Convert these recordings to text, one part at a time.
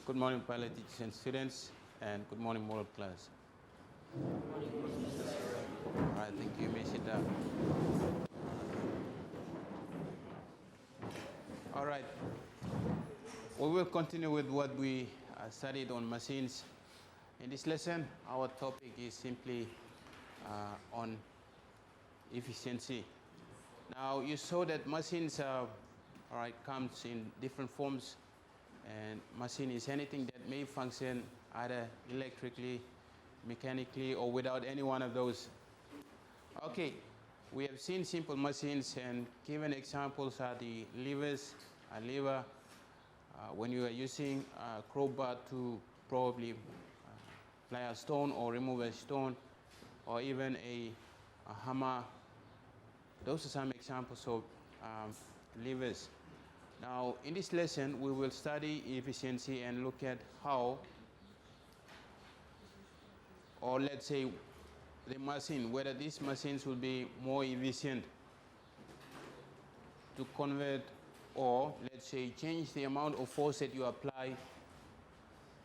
Good morning, pilot teachers and students, and good morning, moral class. All right, thank you. You may sit down. All right, we will continue with what we studied on machines. In this lesson, our topic is simply on efficiency. Now, you saw that machines comes in different forms, and machine is anything that may function either electrically, mechanically, or without any one of those. Okay, we have seen simple machines, and given examples are the levers, a lever, when you are using a crowbar to probably fly a stone or remove a stone, or even a hammer. Those are some examples of levers. Now, in this lesson, we will study efficiency and look at how, or let's say, the machine, whether these machines will be more efficient to convert, or let's say change the amount of force that you apply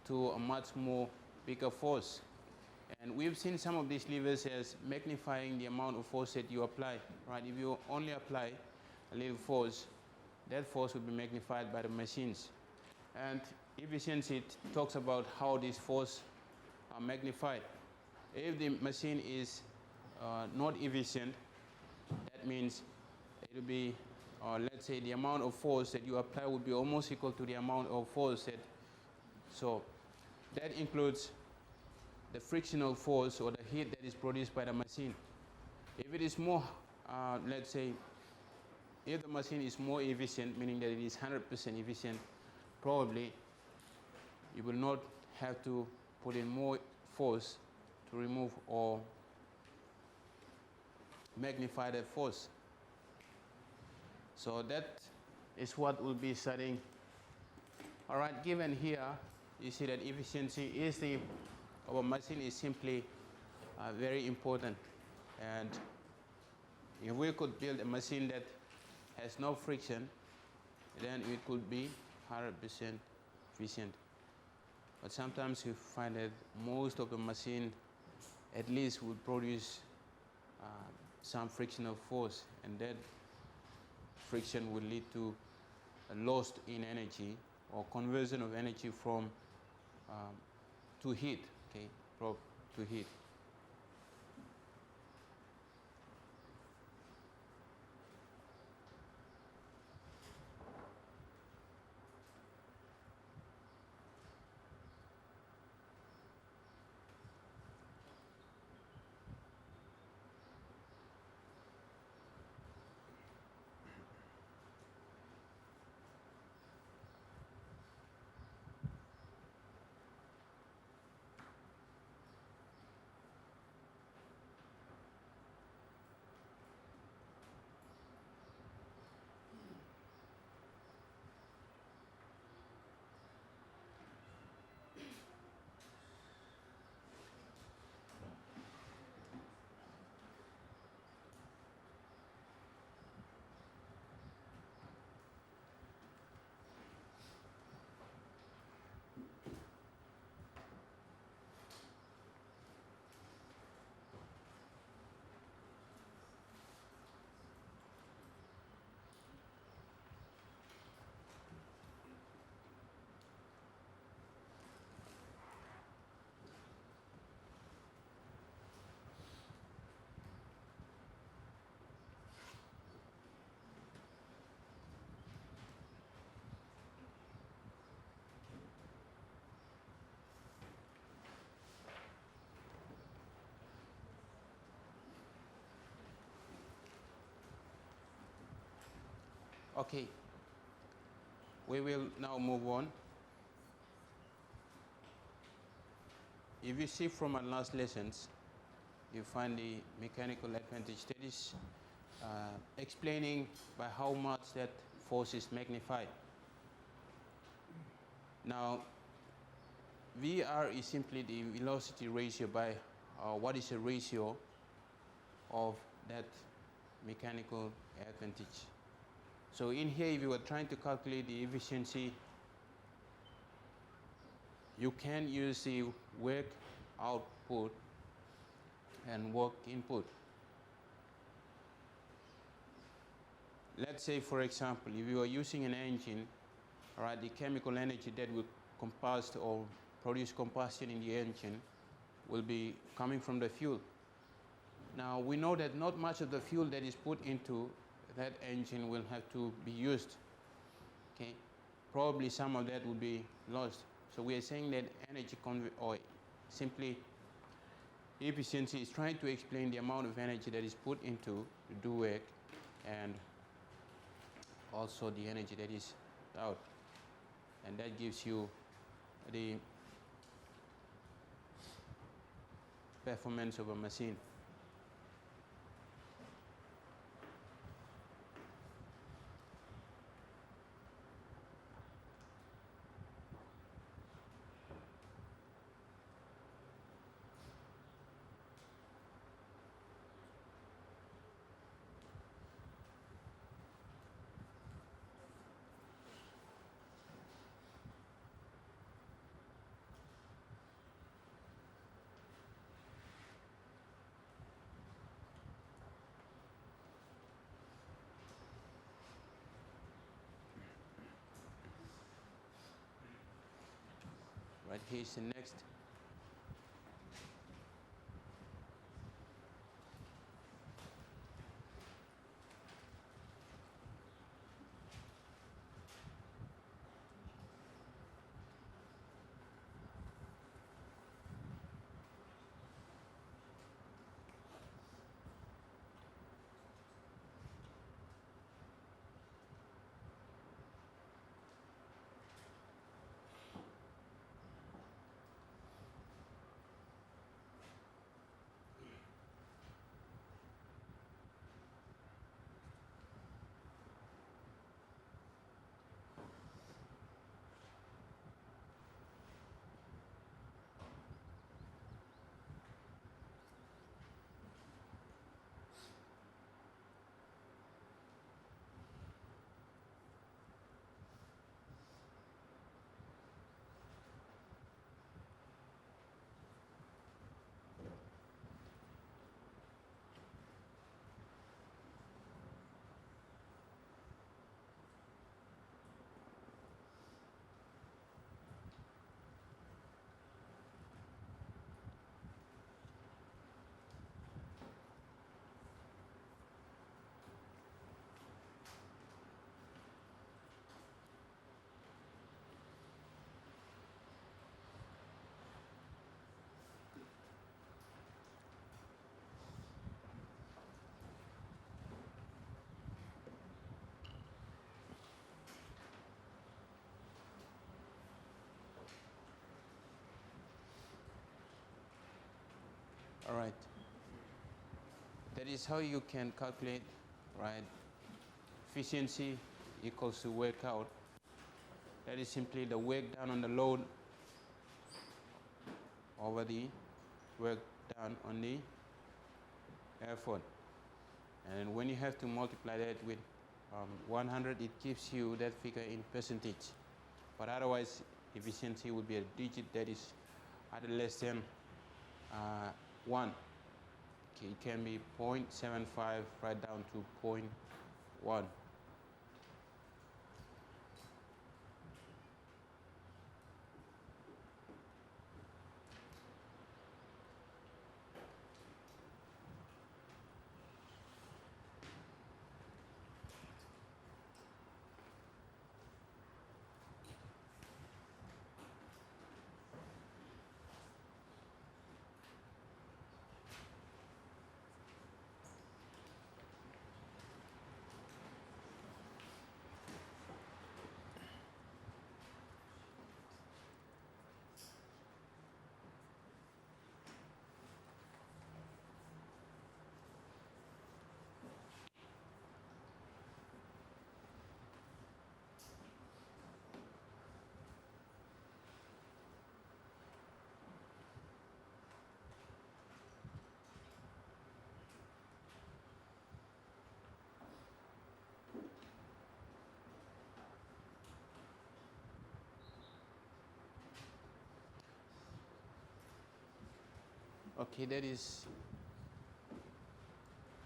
to a much more bigger force. And we've seen some of these levers as magnifying the amount of force that you apply, right? If you only apply a little force, that force will be magnified by the machines. And efficiency talks about how this force are magnified. If the machine is not efficient, that means it will be, let's say, the amount of force that you apply would be almost equal to the amount of force that, so that includes the frictional force or the heat that is produced by the machine. If it is more, let's say, if the machine is more efficient, meaning that it is 100% efficient, probably you will not have to put in more force to remove or magnify that force. So that is what we'll be studying. All right, given here, you see that efficiency of a machine is simply very important. And if we could build a machine that has no friction, then it could be 100% efficient. But sometimes you find that most of the machine at least would produce some frictional force, and that friction will lead to a loss in energy or conversion of energy from to heat, okay, to heat. Okay, we will now move on. If you see from our last lessons, you find the mechanical advantage, that is explaining by how much that force is magnified. Now, VR is simply the velocity ratio by what is the ratio of that mechanical advantage. So in here, if you were trying to calculate the efficiency you can use the work output and work input. Let's say, for example, if you are using an engine, all right, the chemical energy that will combust or produce combustion in the engine will be coming from the fuel. Now, we know that not much of the fuel that is put into that engine will have to be used. Okay, probably some of that will be lost. So we are saying that energy or simply efficiency is trying to explain the amount of energy that is put into to do work and also the energy that is out. And that gives you the performance of a machine. Right, here's the next. All right. That is how you can calculate, right? Efficiency equals to work out. That is simply the work done on the load over the work done on the effort. And when you have to multiply that with 100, it gives you that figure in percentage. But otherwise, efficiency would be a digit that is either less than 1. Okay, it can be 0.75 right down to 0.1. Okay, that is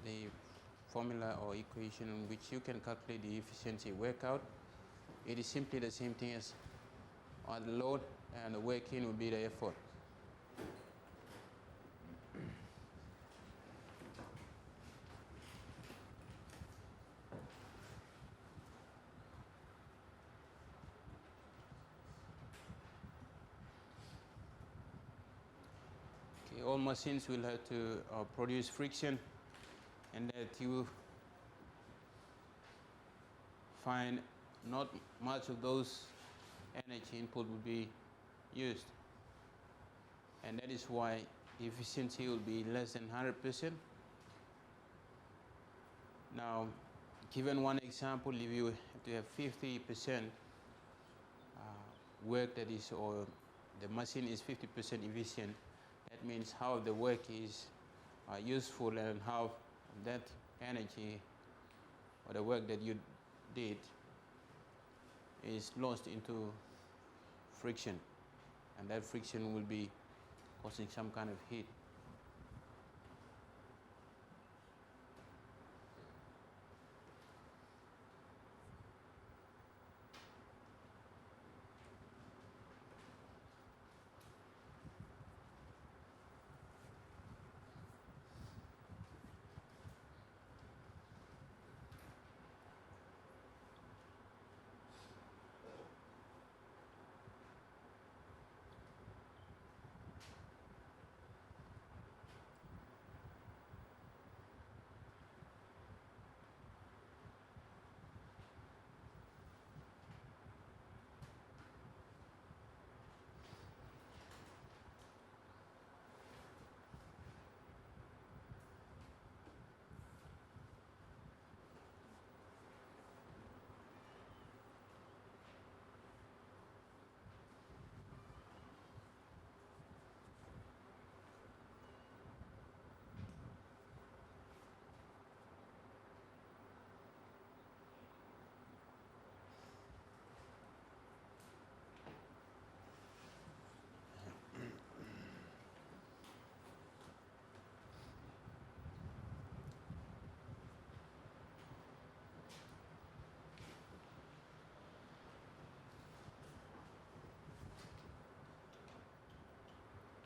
the formula or equation in which you can calculate the efficiency workout. It is simply the same thing as the load, and the work in will be the effort. Okay, all machines will have to produce friction, and that you find not much of those energy input will be used, and that is why efficiency will be less than 100%. Now, given one example, if you have to have 50% work that is, or the machine is 50% efficient, that means how the work is useful and how that energy or the work that you did is lost into friction, and that friction will be causing some kind of heat.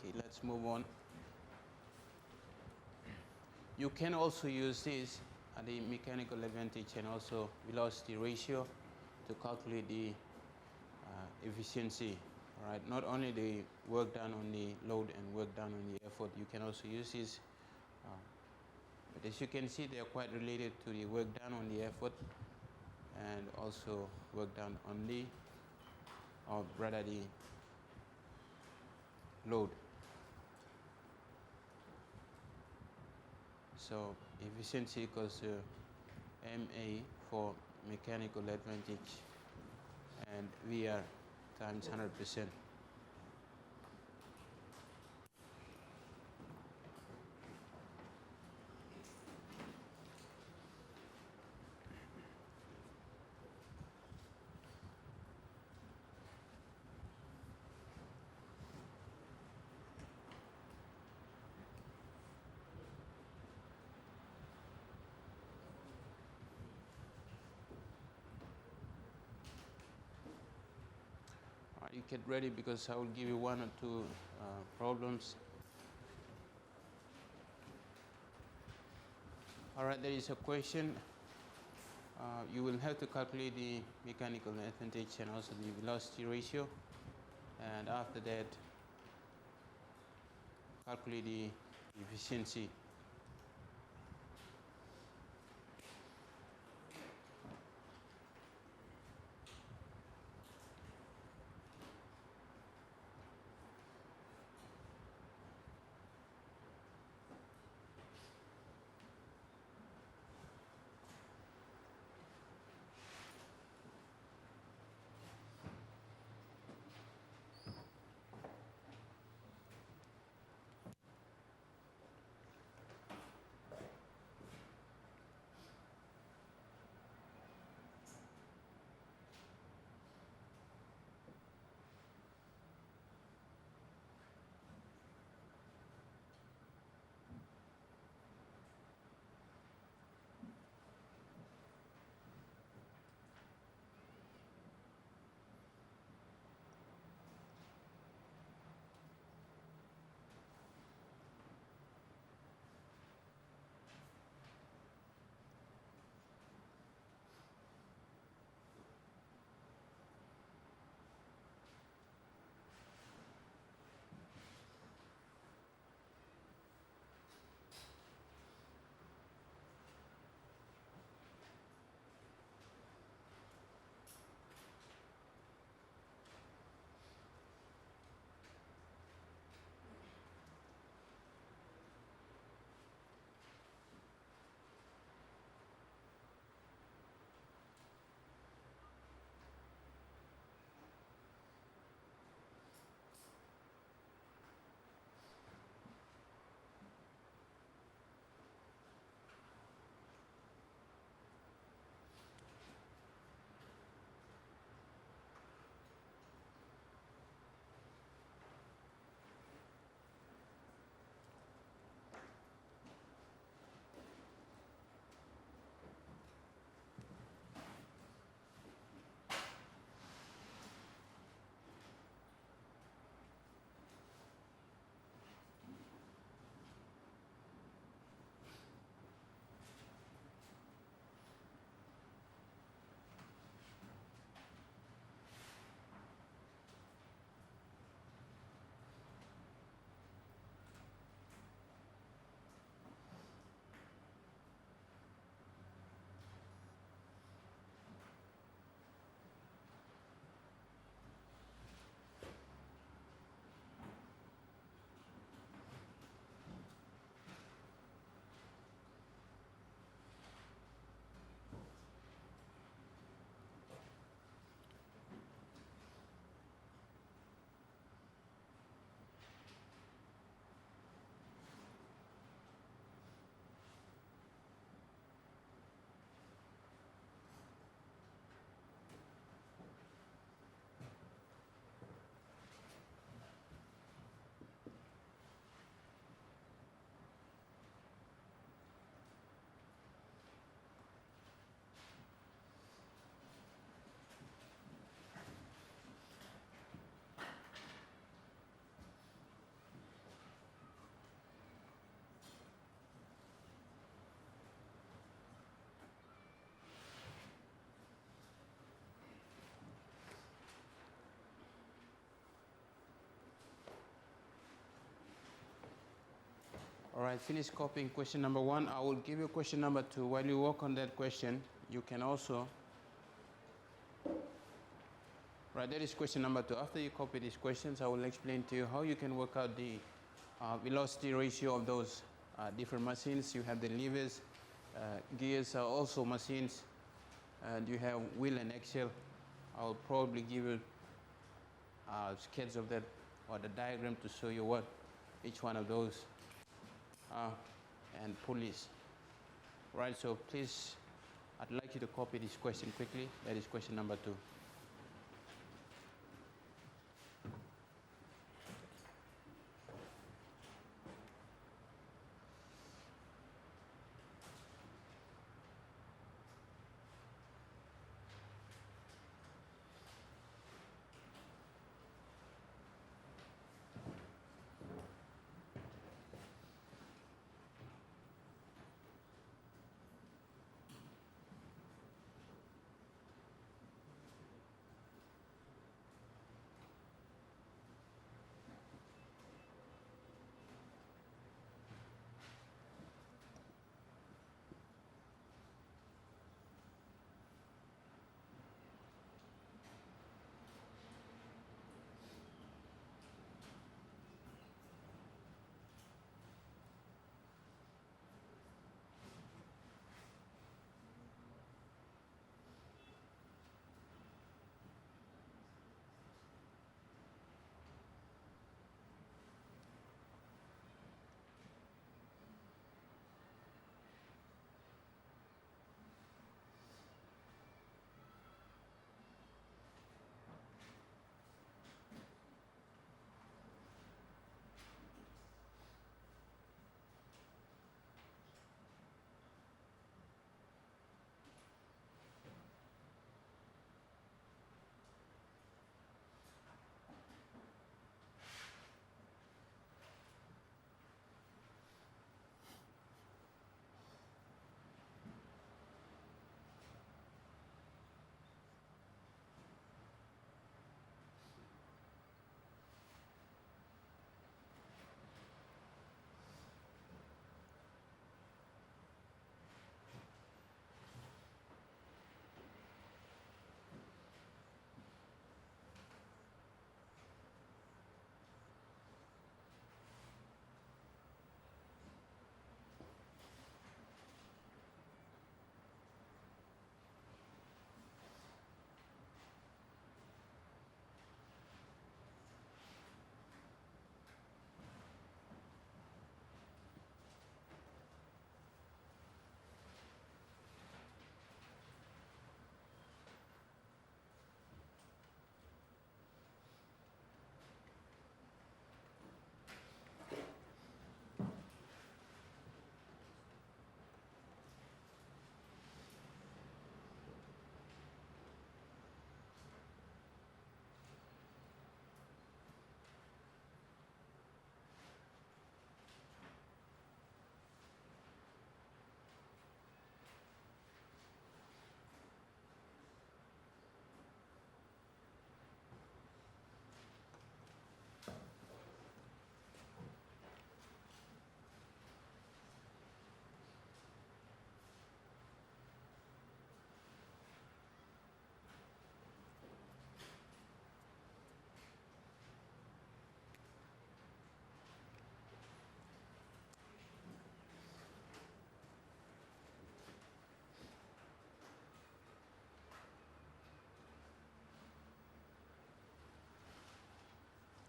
Okay, let's move on. You can also use this the mechanical advantage and also velocity ratio to calculate the efficiency. All right, not only the work done on the load and work done on the effort, you can also use this. But as you can see, they are quite related to the work done on the effort and also work done on the, or rather the load. So efficiency equals MA for mechanical advantage and VR times 100%. You get ready because I will give you one or two problems. All right, there is a question. You will have to calculate the mechanical advantage and also the velocity ratio, and after that calculate the efficiency. All right, finish copying question number 1. I will give you question number 2. While you work on that question, you can also... Right, that is question number 2. After you copy these questions, I will explain to you how you can work out the velocity ratio of those different machines. You have the levers, gears are also machines, and you have wheel and axle. I will probably give you sketch of that or the diagram to show you what each one of those are, and pulleys. Right, so please, I'd like you to copy this question quickly. That is question number 2.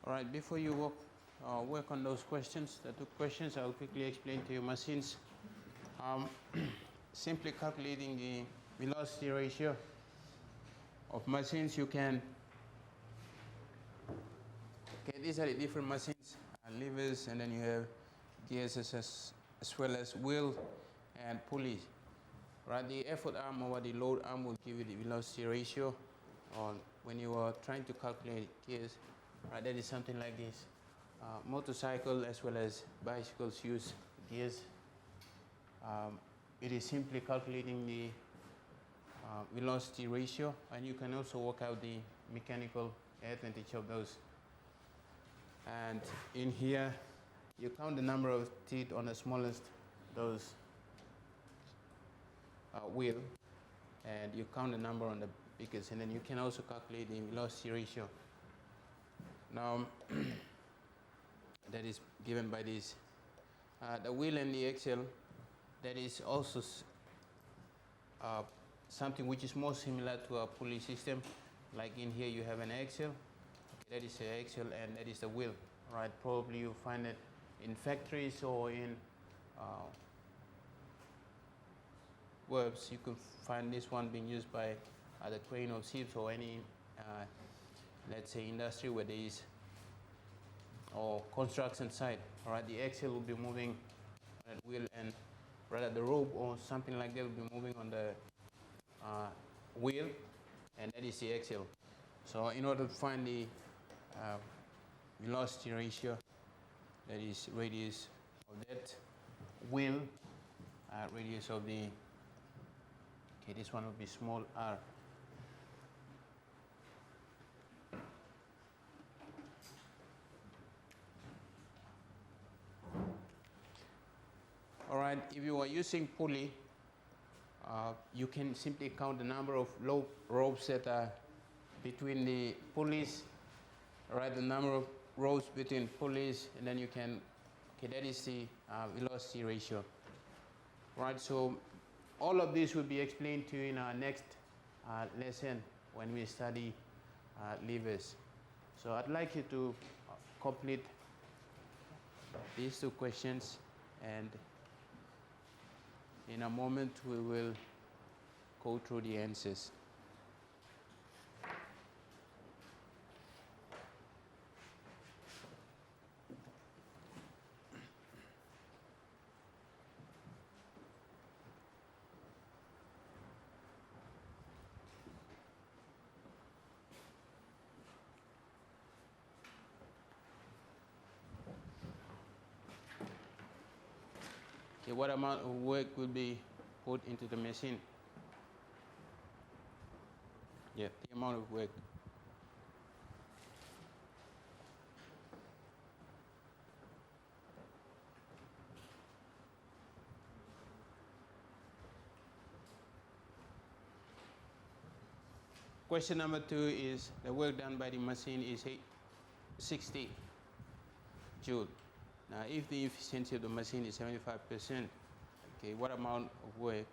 All right, before you work on those questions, the 2 questions, I'll quickly explain to you machines. Simply calculating the velocity ratio of machines, you can, okay, these are the different machines, levers, and then you have gears as well as wheel and pulleys. Right, the effort arm over the load arm will give you the velocity ratio on when you are trying to calculate gears. Right, that is something like this. Motorcycle as well as bicycles use gears. It is simply calculating the velocity ratio, and you can also work out the mechanical advantage of those. And in here, you count the number of teeth on the smallest those wheel, and you count the number on the biggest, and then you can also calculate the velocity ratio. Now, that is given by this. The wheel and the axle, that is also something which is more similar to a pulley system. Like in here you have an axle, okay, that is the axle, and that is the wheel, right? Probably you find it in factories or in works. You can find this one being used by the crane or ships or any, let's say, industry where there is, or construction site. All right, the axle will be moving on that wheel, and rather the rope or something like that will be moving on the wheel, and that is the axle. So in order to find the velocity ratio, that is radius of that wheel, radius of the, okay, this one will be small r. All right, if you are using pulley, you can simply count the number of ropes that are between the pulleys, all right, the number of ropes between pulleys, and then you can, okay, that is the velocity ratio. Right, so all of this will be explained to you in our next lesson when we study levers. So I'd like you to complete these two questions, and in a moment we will go through the answers. Okay, what amount of work will be put into the machine? Yeah, the amount of work. Question number 2 is the work done by the machine is 60 joule. Now, if the efficiency of the machine is 75%, okay, what amount of work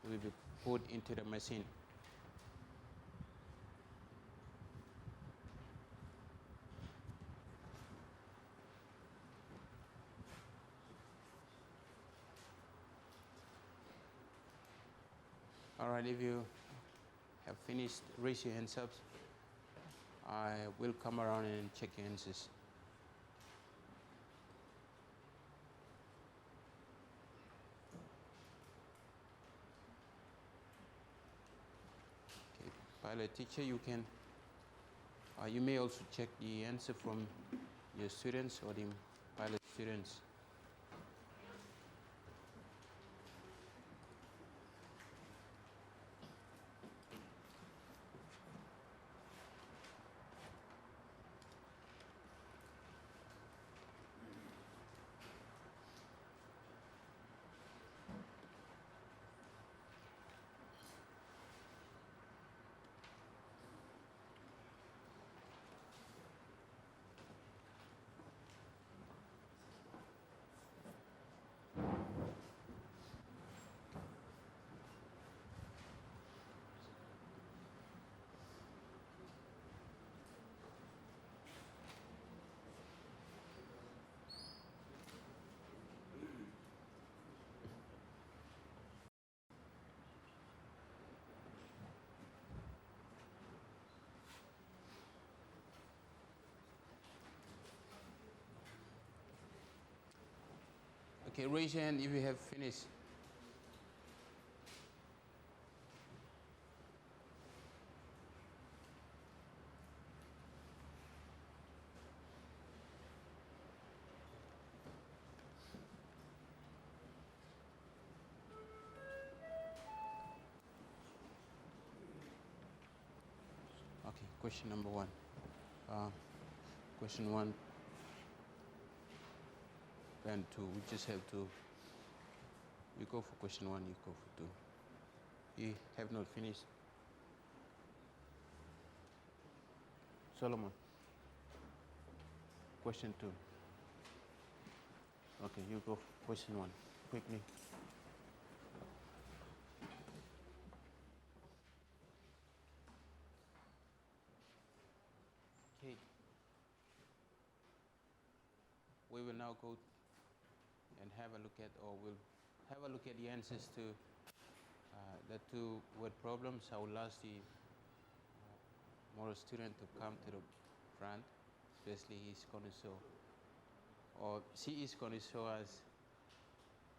will be put into the machine? All right, if you have finished, raise your hands up. I will come around and check your answers. Okay, pilot teacher, you can, you may also check the answer from your students or the pilot students. Okay, raise your hand if you have finished. Okay, question number 1. Question 1. and 2. We just have to, you go for question 1, you go for 2. You have not finished. Solomon, question 2. Okay, you go for question 1, quickly. Okay. We will now go and have a look at, or we'll have a look at the answers to the 2 word problems. I will ask the moral student to come to the front, especially he's going to show, or she is going to show us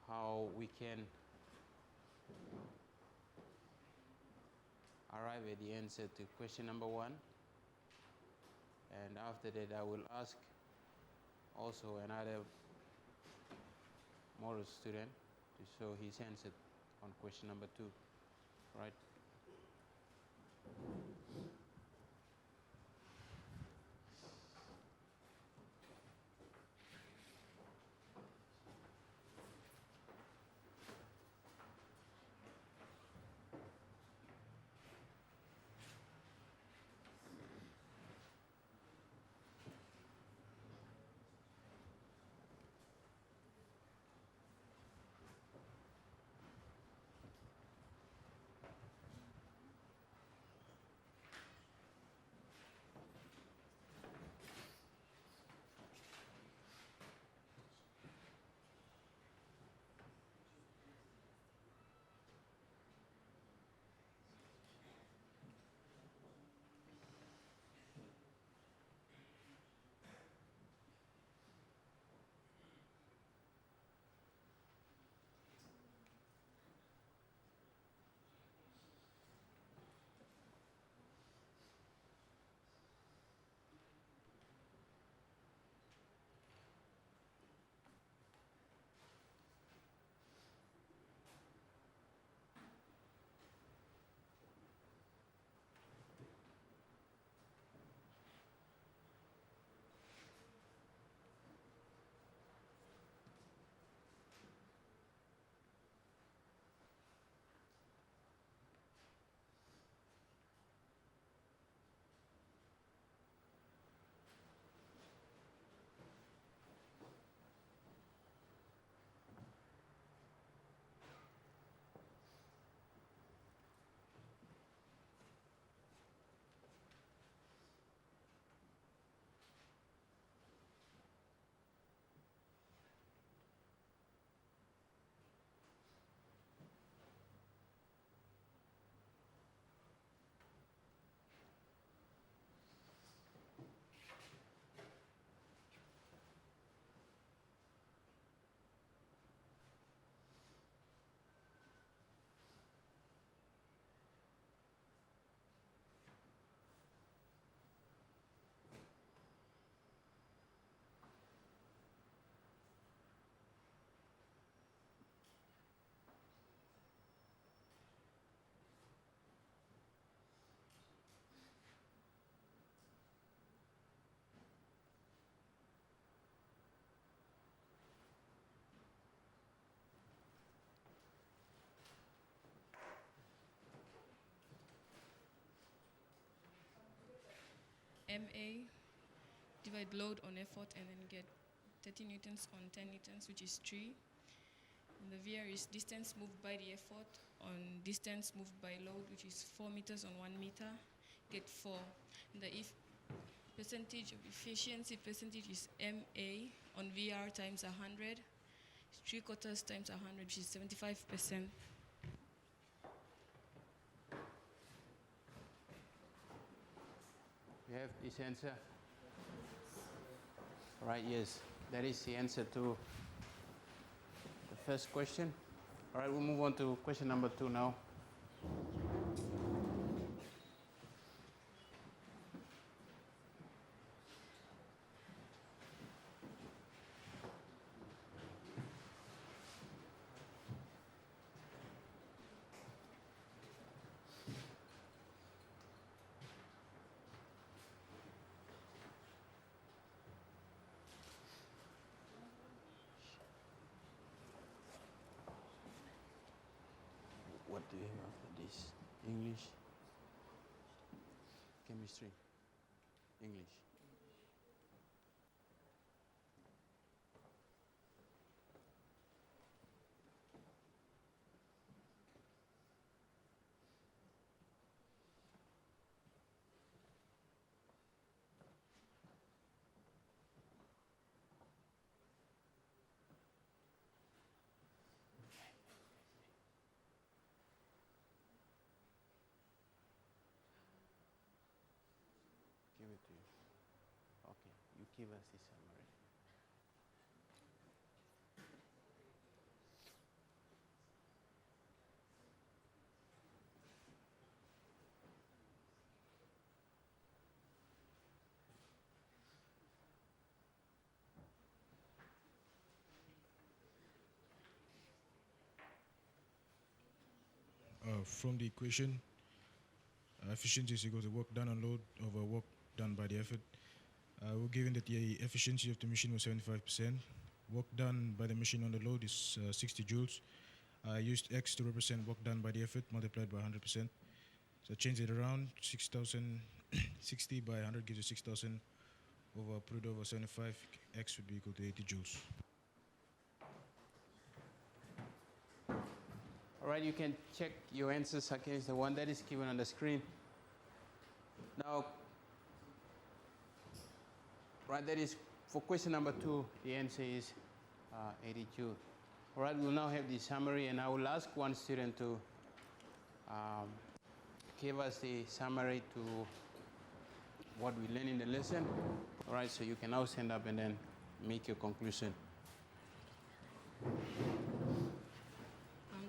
how we can arrive at the answer to question number 1. And after that, I will ask also another moral student to show his answer on question number 2, right? MA, divide load on effort and then get 30 newtons on 10 newtons, which is 3. And the VR is distance moved by the effort on distance moved by load, which is 4 meters on 1 meter, get 4. And the percentage of efficiency percentage is MA on VR times 100, 3/4 times 100, which is 75%. You have this answer? Right, yes. That is the answer to the first question. All right, we'll move on to question number 2 now. do you have after this? English, chemistry, English. Give it to you. Okay, you give us the summary. From the equation, efficiency is equal to work done on load over work done by the effort. We're given that the efficiency of the machine was 75%. Work done by the machine on the load is 60 joules. I used X to represent work done by the effort multiplied by 100%. So change it around, 6,000, 60 by 100 gives you 6,000 over put it over 75. X would be equal to 80 joules. All right, you can check your answers against the one that is given on the screen. Now, right, that is for question number 2, the answer is 82. All right, we'll now have the summary, and I will ask one student to give us the summary to what we learned in the lesson. All right, so you can now stand up and then make your conclusion.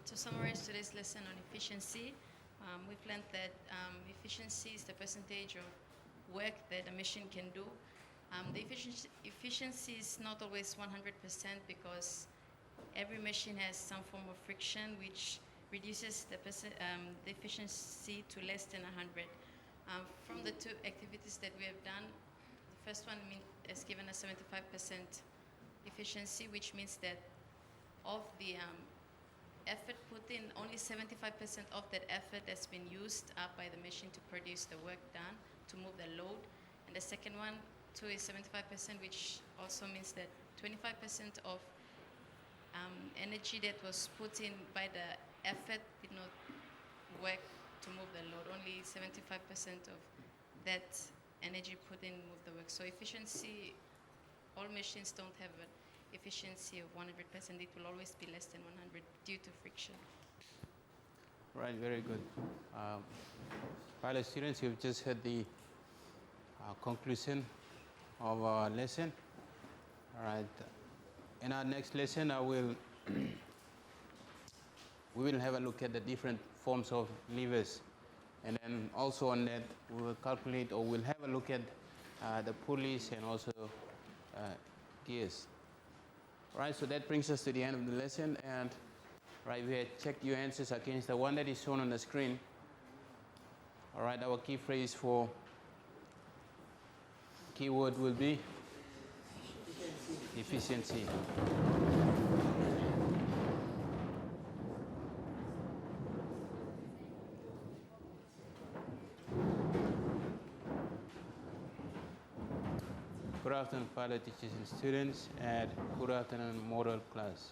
To summarize today's lesson on efficiency, we've learned that efficiency is the percentage of work that a machine can do. The efficiency is not always 100% because every machine has some form of friction which reduces the efficiency to less than 100. From the 2 activities that we have done, the first one has given us 75% efficiency, which means that of the effort put in, only 75% of that effort has been used up by the machine to produce the work done, to move the load. And the second one, too, is 75%, which also means that 25% of energy that was put in by the effort did not work to move the load. Only 75% of that energy put in moved the work. So efficiency, all machines don't have an efficiency of 100%. It will always be less than 100 due to friction. Right, very good. Pilot students, you've just heard the conclusion of our lesson. All right. In our next lesson, we will have a look at the different forms of levers, and then also on that we will calculate, or we'll have a look at the pulleys and also gears. Right, so that brings us to the end of the lesson, and right, we had checked your answers against the one that is shown on the screen. All right, our key phrase for keyword will be efficiency. Good afternoon, fellow teachers and students, and good afternoon, model class.